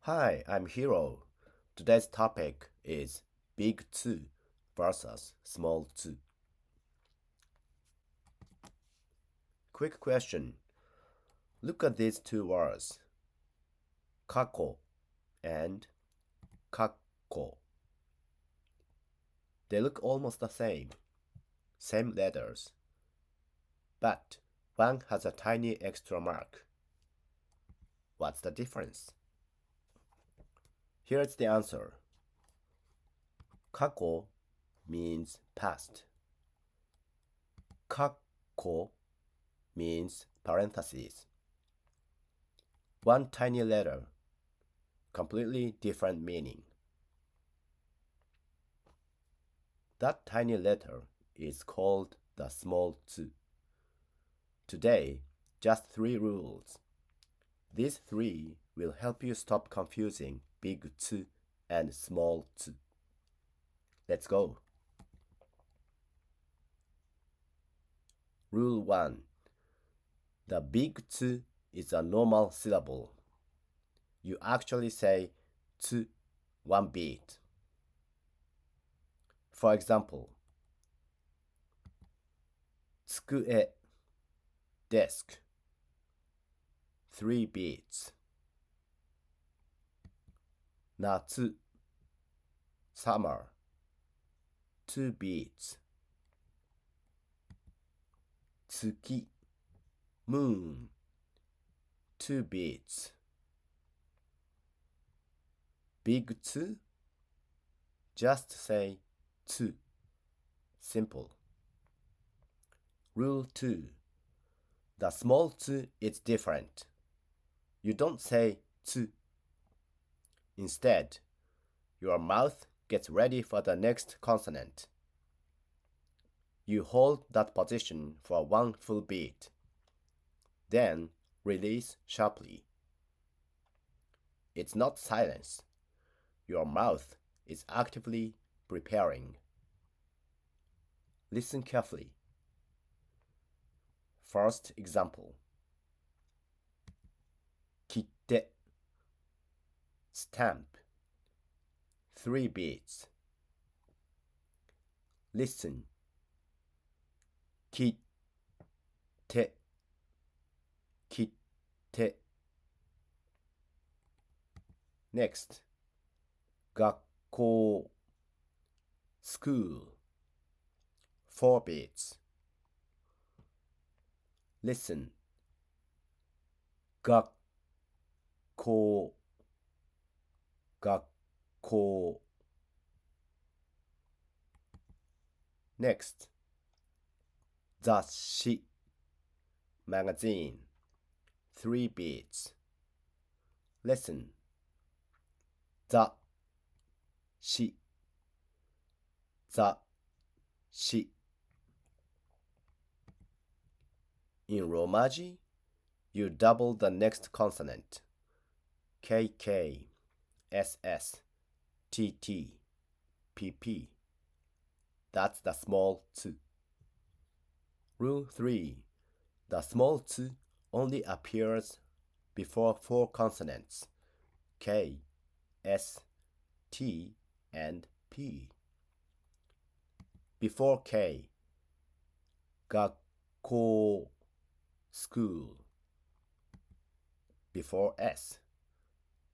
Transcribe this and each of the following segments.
Hi, I'm Hiro. Today's topic is Big TSU versus Small TSU. Quick question. Look at these two words, gakkou and kakkou. They look almost the same letters, but one has a tiny extra mark. What's the difference? Here's the answer. Gakkou means past. Kakkou means parentheses. One tiny letter, completely different meaning. That tiny letter is called the small TSU. Today, just 3 rules. These 3 will help you stop confusing big TSU and small TSU. Let's go. Rule 1. The big TSU is a normal syllable. You actually say TSU 1 beat. For example, 机, desk, 3 beats. 夏, summer, 2 beats. 月, moon, 2 beats. Big TSU? Just say TSU. Simple. Rule 2. The small TSU is different. You don't say TSU. Instead, your mouth gets ready for the next consonant. You hold that position for 1 full beat. Then release sharply. It's not silence. Your mouth is actively preparing. Listen carefully. First example. Kitte, stamp, 3 beats. Listen. Kitte, kitte. Next. Gakkou, school, 4 beats. Listen. Gakkou, gakkou. Next. Zasshi, magazine, 3 beats. Listen. Zasshi, zasshi. In Romaji, you double the next consonant. KK, SS, TT, PP. That's the small TSU. Rule 3. The small TSU only appears before 4 consonants, K, S, T, and P. Before K, gakkou, school. Before S,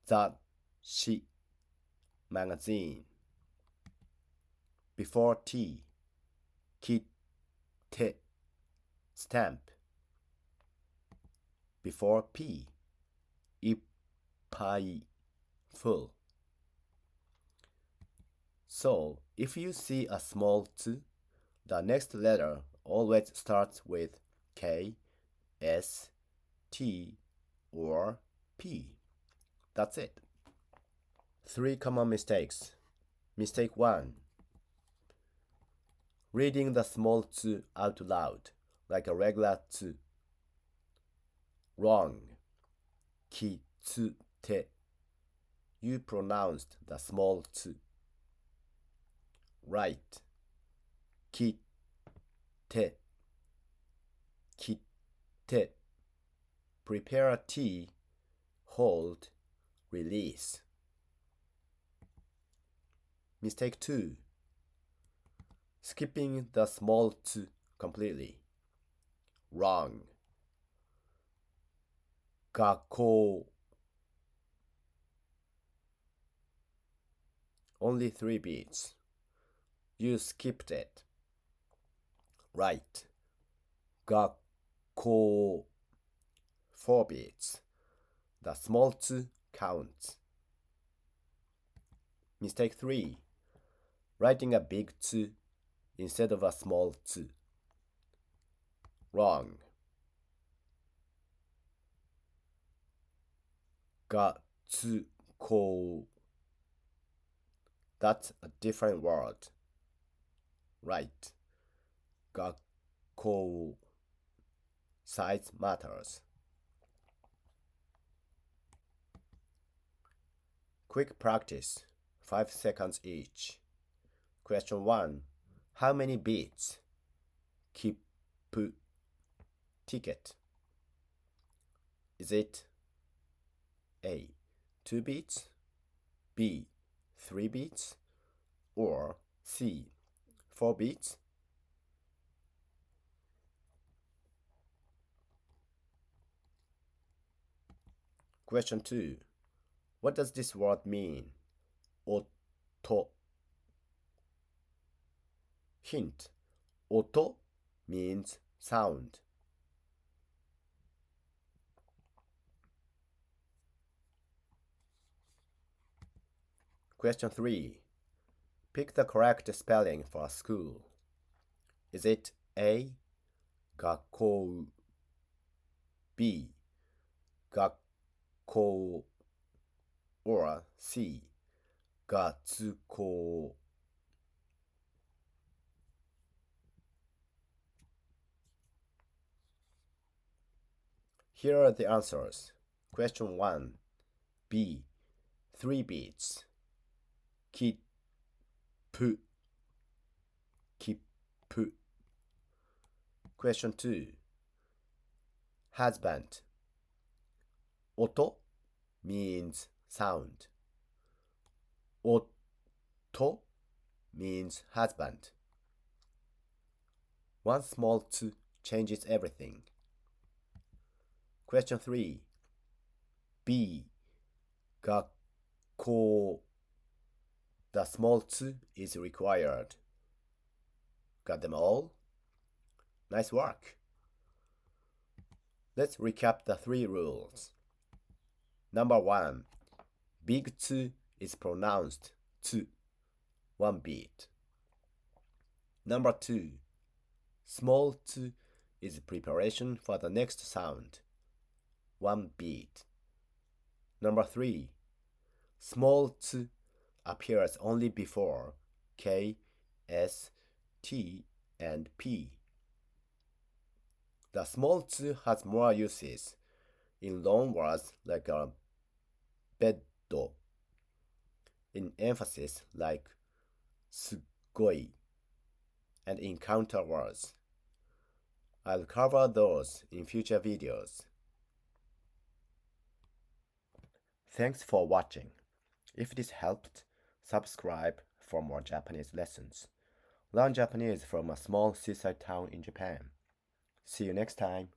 zasshi, magazine. Before T, kitte, stamp. Before P, ippai, full. So, if you see a small TSU, the next letter always starts with K, S, T, or P. That's it. 3 common mistakes. Mistake 1. Reading the small TSU out loud, like a regular TSU. Wrong. Kitsute. You pronounced the small TSU. Right. Kitte. Kitte. Prepare a T, hold, release. Mistake 2. Skipping the small t completely. Wrong. Gakkou. Only 3 beats. You skipped it. Right. Gakkou. 4 beats. The small t counts. Mistake 3. Writing a big t instead of a small t. Wrong. Gakkou. That's a different word. Right. Gakkou. Size matters. Quick practice. 5 seconds each. Question 1. How many beats? Kippu. Ticket. Is it A. 2 beats, B. 3 beats, or C. 4 beats? Question 2. What does this word mean? Oto. Hint. Oto means sound. Question 3. Pick the correct spelling for a school. Is it A. Gakkou, B. Gakkou, or C. Gatsukou? Here are the answers. Question 1. B. 3 beats. Kippu. Kippu. Question 2. Husband. Oto means sound. Oto means husband. One small t changes everything. Question 3. B. Gakkou. The small t is required. Got them all? Nice work. Let's recap the 3 rules. Number 1. Big t is pronounced t, 1 beat. Number 2. Small t is preparation for the next sound, 1 beat. Number 3. Small t appears only before K, S, T, and P. The small t has more uses in long words like a beddo, in emphasis like sugoi, and in counter words. I'll cover those in future videos. Thanks for watching. If this helped, subscribe for more Japanese lessons. Learn Japanese from a small seaside town in Japan. See you next time.